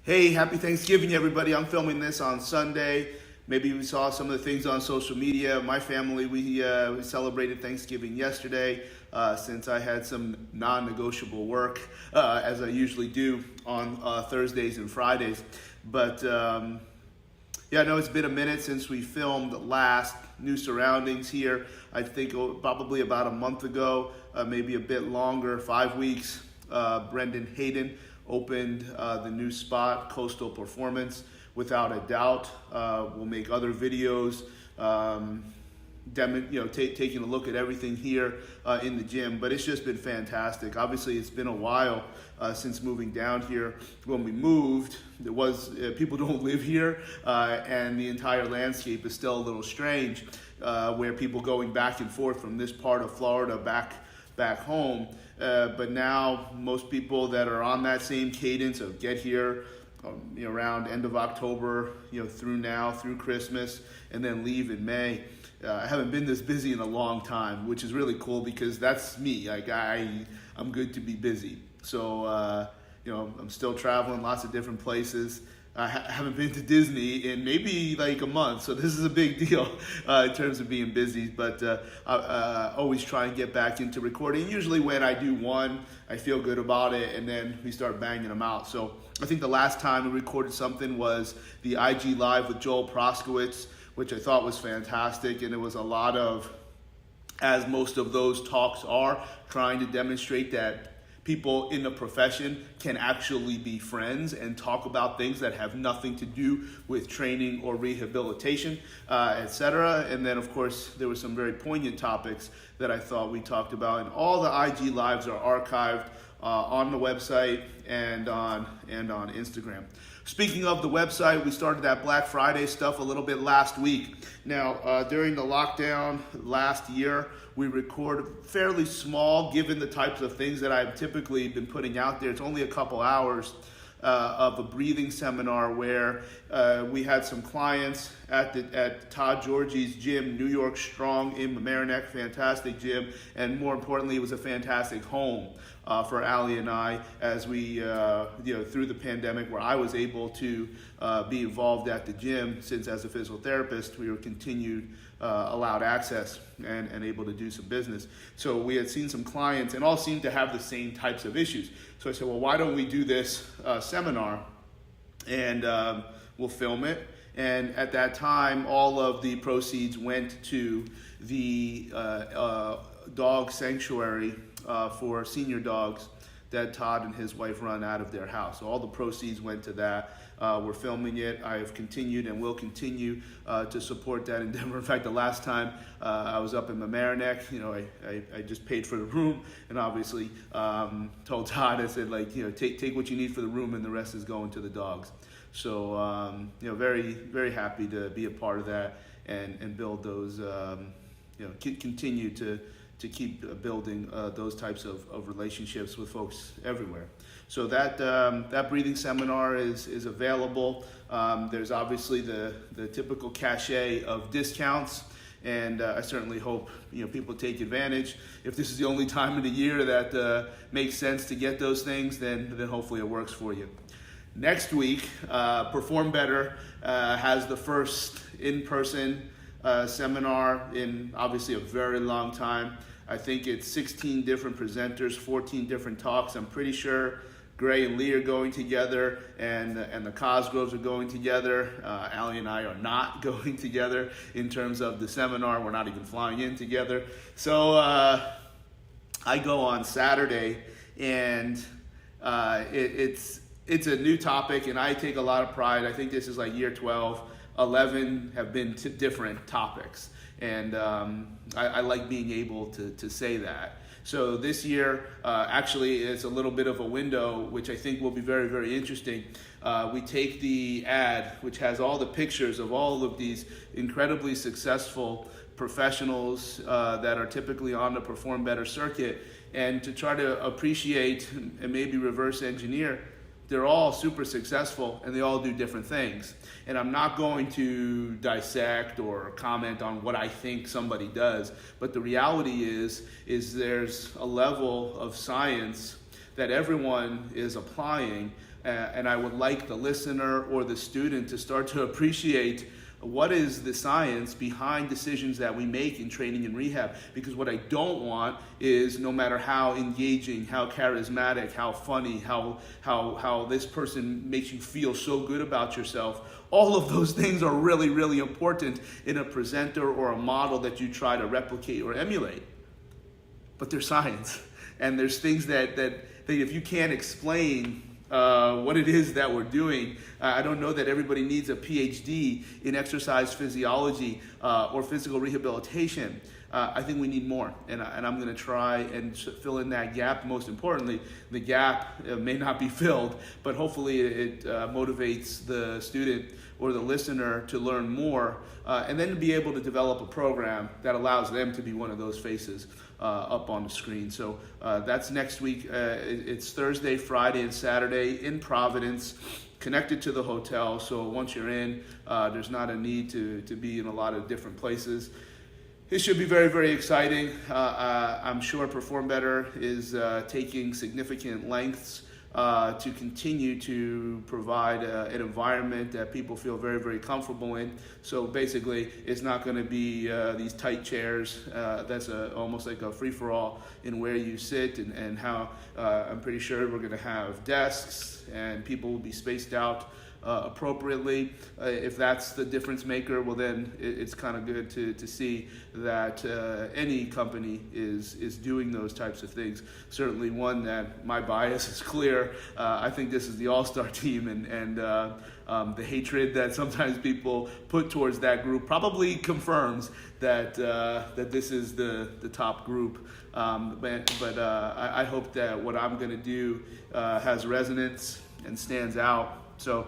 Hey, happy Thanksgiving, everybody. I'm filming this on Sunday. Maybe we saw some of the things on social media. My family, we celebrated Thanksgiving yesterday since I had some non-negotiable work, as I usually do on Thursdays and Fridays. But yeah, I know it's been a minute since we filmed last. New surroundings here. I think probably about a month ago, maybe a bit longer, 5 weeks. Brendan Hayden opened the new spot, Coastal Performance. Without a doubt, we'll make other videos, taking a look at everything here in the gym. But it's just been fantastic. Obviously, it's been a while since moving down here. When we moved, there was people don't live here, and the entire landscape is still a little strange, where people going back and forth from this part of Florida back home. But now most people that are on that same cadence of get here around end of October, through Christmas, and then leave in May. I haven't been this busy in a long time, which is really cool because that's me. Like I'm good to be busy. So I'm still traveling lots of different places. I haven't been to Disney in maybe like a month, so this is a big deal in terms of being busy. But I always try and get back into recording. Usually when I do one, I feel good about it, and then we start banging them out. So I think the last time we recorded something was the IG Live with Joel Proskowitz, which I thought was fantastic, and it was a lot of, as most of those talks are, trying to demonstrate that people in the profession can actually be friends and talk about things that have nothing to do with training or rehabilitation, etc. And then, of course, there were some very poignant topics that I thought we talked about. And all the IG Lives are archived on the website and on Instagram. Speaking of the website, we started that Black Friday stuff a little bit last week. Now, during the lockdown last year, we record fairly small, given the types of things that I've typically been putting out there. It's only a couple hours of a breathing seminar where we had some clients at Todd Georgie's gym, New York Strong in Mamaroneck, fantastic gym, and more importantly, it was a fantastic home for Ali and I as we, through the pandemic, where I was able to be involved at the gym, since as a physical therapist, we were continued allowed access and able to do some business. So we had seen some clients and all seemed to have the same types of issues. So I said, well, why don't we do this seminar and we'll film it. And at that time, all of the proceeds went to the dog sanctuary for senior dogs that Todd and his wife run out of their house. So all the proceeds went to that. We're filming it. I have continued and will continue to support that endeavor. In fact, the last time I was up in Mamaroneck, I just paid for the room and obviously told Todd, I said, take what you need for the room and the rest is going to the dogs. So, very, very happy to be a part of that and build those, continue to keep building those types of relationships with folks everywhere. So that breathing seminar is available. There's obviously the typical cachet of discounts, and I certainly hope people take advantage. If this is the only time of the year that makes sense to get those things, then hopefully it works for you. Next week, Perform Better has the first in-person seminar in obviously a very long time. I think it's 16 different presenters, 14 different talks. I'm pretty sure Gray and Lee are going together, and the Cosgroves are going together. Ali and I are not going together in terms of the seminar. We're not even flying in together. So I go on Saturday, and it's a new topic, and I take a lot of pride. I think this is like year 12. 11 have been different topics. And I like being able to say that. So this year, actually, it's a little bit of a window, which I think will be very, very interesting. We take the ad, which has all the pictures of all of these incredibly successful professionals that are typically on the Perform Better circuit, and to try to appreciate and maybe reverse engineer. They're all super successful and they all do different things. And I'm not going to dissect or comment on what I think somebody does, but the reality is there's a level of science that everyone is applying and I would like the listener or the student to start to appreciate what is the science behind decisions that we make in training and rehab. Because what I don't want is, no matter how engaging, how charismatic, how funny, how this person makes you feel so good about yourself, all of those things are really, really important in a presenter or a model that you try to replicate or emulate. But they're science. And there's things that if you can't explain what it is that we're doing, I don't know that everybody needs a PhD in exercise physiology or physical rehabilitation. I think we need more, and I'm going to try and fill in that gap. Most importantly, the gap may not be filled, but hopefully it motivates the student or the listener to learn more, and then to be able to develop a program that allows them to be one of those faces up on the screen. So that's next week. It's Thursday, Friday, and Saturday in Providence, connected to the hotel. So once you're in, there's not a need to be in a lot of different places. It should be very, very exciting. I'm sure Perform Better is taking significant lengths to continue to provide an environment that people feel very, very comfortable in. So basically, it's not going to be these tight chairs. That's almost like a free-for-all in where you sit and how. I'm pretty sure we're going to have desks and people will be spaced out appropriately. If that's the difference maker, well then it's kind of good to see that any company is doing those types of things. Certainly one that my bias is clear. I think this is the all-star team, and the hatred that sometimes people put towards that group probably confirms that this is the top group. But I hope that what I'm going to do has resonance and stands out. So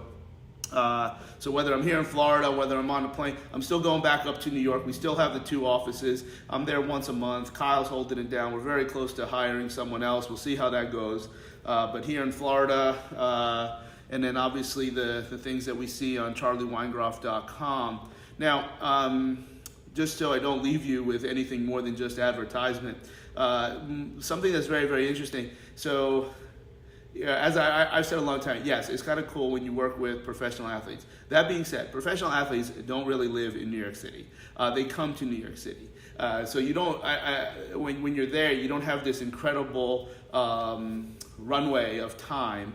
whether I'm here in Florida, whether I'm on a plane, I'm still going back up to New York. We still have the 2 offices. I'm there once a month. Kyle's holding it down. We're very close to hiring someone else. We'll see how that goes. But here in Florida, and then obviously the things that we see on charlieweingroff.com. Now, just so I don't leave you with anything more than just advertisement, something that's very, very interesting. So, as I've said a long time, yes, it's kind of cool when you work with professional athletes. That being said, professional athletes don't really live in New York City. They come to New York City. So you don't, when you're there, you don't have this incredible runway of time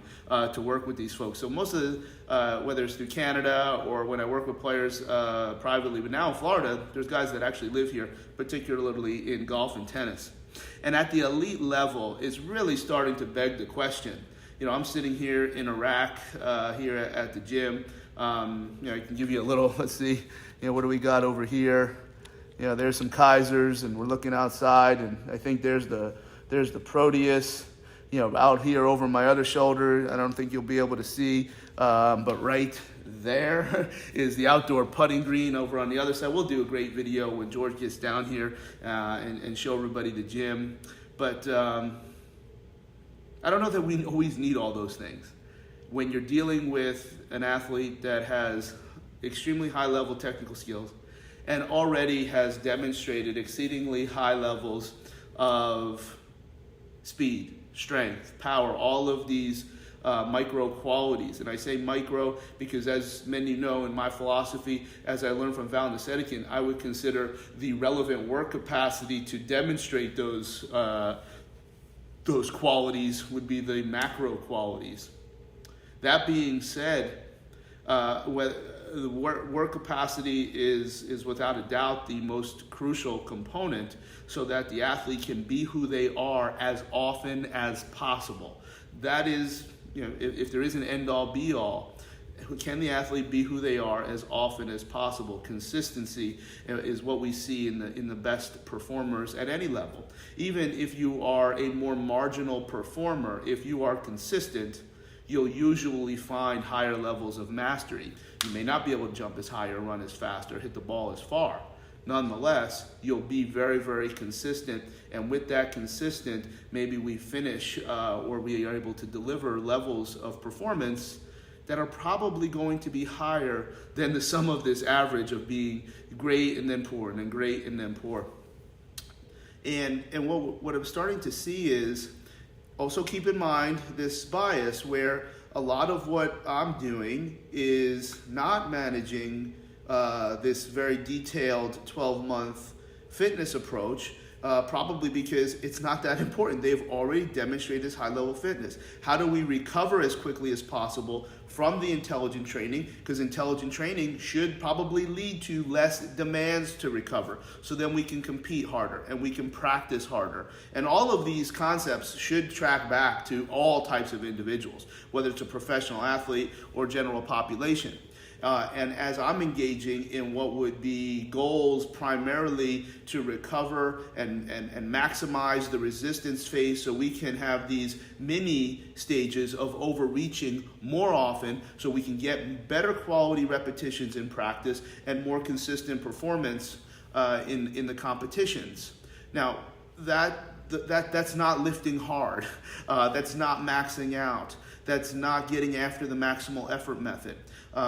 to work with these folks. So most of the, whether it's through Canada or when I work with players privately, but now in Florida, there's guys that actually live here, particularly in golf and tennis. And at the elite level, it's really starting to beg the question. You know, I'm sitting here in Iraq, here at the gym. I can give you a little, let's see, what do we got over here? There's some Kaisers, and we're looking outside, and I think there's the Proteus, out here over my other shoulder. I don't think you'll be able to see, but right there is the outdoor putting green over on the other side. We'll do a great video when George gets down here and show everybody the gym. But I don't know that we always need all those things. When you're dealing with an athlete that has extremely high level technical skills and already has demonstrated exceedingly high levels of speed, strength, power, all of these micro qualities. And I say micro because, as many know, in my philosophy, as I learned from Val Nasedekin, I would consider the relevant work capacity to demonstrate those qualities would be the macro qualities. That being said, the work capacity is without a doubt the most crucial component so that the athlete can be who they are as often as possible. That is, if there is an end-all, be-all, can the athlete be who they are as often as possible? Consistency is what we see in the best performers at any level. Even if you are a more marginal performer, if you are consistent, you'll usually find higher levels of mastery. You may not be able to jump as high or run as fast or hit the ball as far. Nonetheless, you'll be very, very consistent. And with that consistent, maybe we finish or we are able to deliver levels of performance that are probably going to be higher than the sum of this average of being great and then poor and then great and then poor. And what I'm starting to see is, also keep in mind this bias where a lot of what I'm doing is not managing this very detailed 12-month fitness approach, probably because it's not that important. They've already demonstrated this high-level fitness. How do we recover as quickly as possible from the intelligent training? Because intelligent training should probably lead to less demands to recover. So then we can compete harder and we can practice harder. And all of these concepts should track back to all types of individuals, whether it's a professional athlete or general population. And as I'm engaging in what would be goals primarily to recover and maximize the resistance phase so we can have these mini stages of overreaching more often so we can get better quality repetitions in practice and more consistent performance in the competitions. Now, that's not lifting hard. That's not maxing out. That's not getting after the maximal effort method.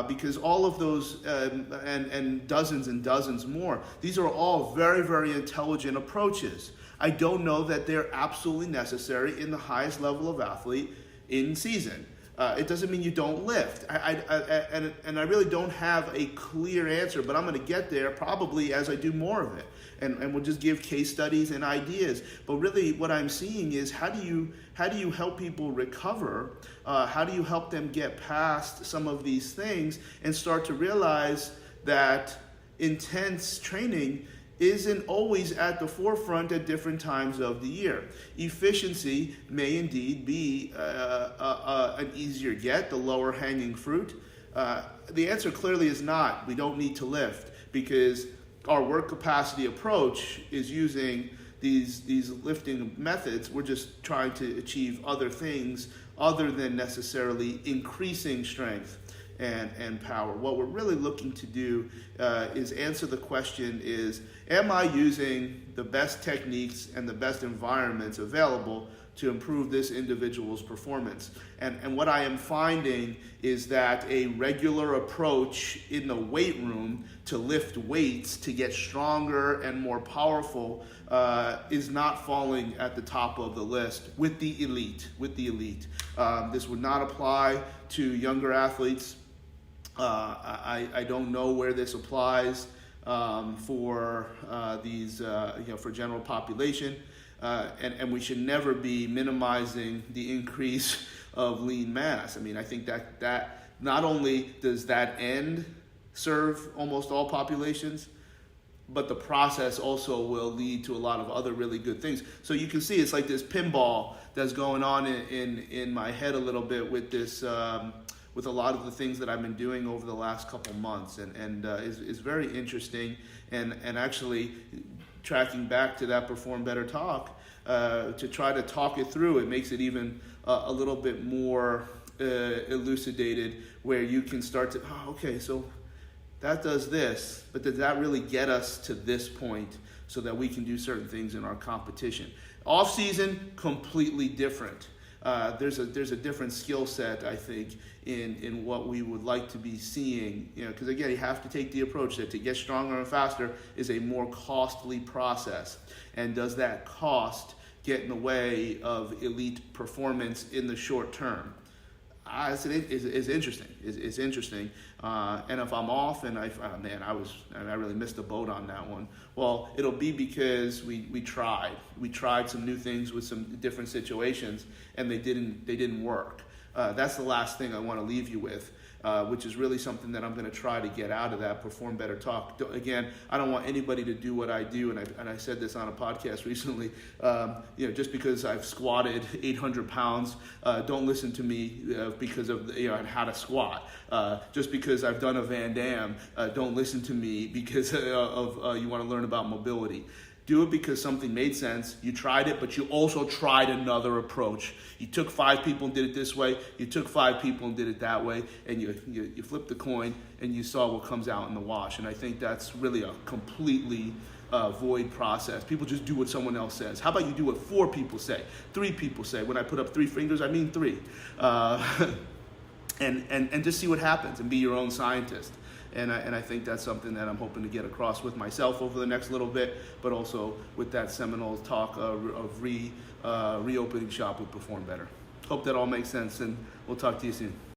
Because all of those and dozens more, these are all very, very intelligent approaches. I don't know that they're absolutely necessary in the highest level of athlete in season. It doesn't mean you don't lift. And I really don't have a clear answer, but I'm going to get there probably as I do more of it. And we'll just give case studies and ideas. But really what I'm seeing is how do you help people recover? How do you help them get past some of these things and start to realize that intense training isn't always at the forefront at different times of the year. Efficiency may indeed be an easier get, the lower hanging fruit. The answer clearly is not. We don't need to lift because our work capacity approach is using these lifting methods. We're just trying to achieve other things other than necessarily increasing strength and power. What we're really looking to do is answer the question is, am I using the best techniques and the best environments available to improve this individual's performance? And what I am finding is that a regular approach in the weight room to lift weights to get stronger and more powerful is not falling at the top of the list with the elite. This would not apply to younger athletes. I don't know where this applies for these, for general population. And we should never be minimizing the increase of lean mass. I mean, I think that not only does that end serve almost all populations, but the process also will lead to a lot of other really good things. So you can see it's like this pinball that's going on in my head a little bit with this, with a lot of the things that I've been doing over the last couple months, and is very interesting, and actually tracking back to that Perform Better talk, to try to talk it through, it makes it even a little bit more elucidated, where you can start to, okay, so that does this, but does that really get us to this point so that we can do certain things in our competition? Off season, completely different. There's a different skill set, I think, in what we would like to be seeing. Because again, you have to take the approach that to get stronger and faster is a more costly process. And does that cost get in the way of elite performance in the short term? It's interesting. It's interesting. And if I'm off and I really missed the boat on that one. Well, it'll be because we tried. We tried some new things with some different situations, and they didn't work. That's the last thing I want to leave you with, which is really something that I'm going to try to get out of that Perform Better talk. Again, I don't want anybody to do what I do, and I said this on a podcast recently. Just because I've squatted 800 pounds, don't listen to me because of how to squat. Just because I've done a Van Damme, don't listen to me because of you want to learn about mobility. Do it because something made sense. You tried it, but you also tried another approach. You took 5 people and did it this way. You took 5 people and did it that way. And you flipped the coin and you saw what comes out in the wash. And I think that's really a completely void process. People just do what someone else says. How about you do what 4 people say, 3 people say? When I put up 3 fingers, I mean 3. And just see what happens and be your own scientist. And I think that's something that I'm hoping to get across with myself over the next little bit, but also with that seminal talk of reopening shop with Perform Better. hope that all makes sense, and we'll talk to you soon.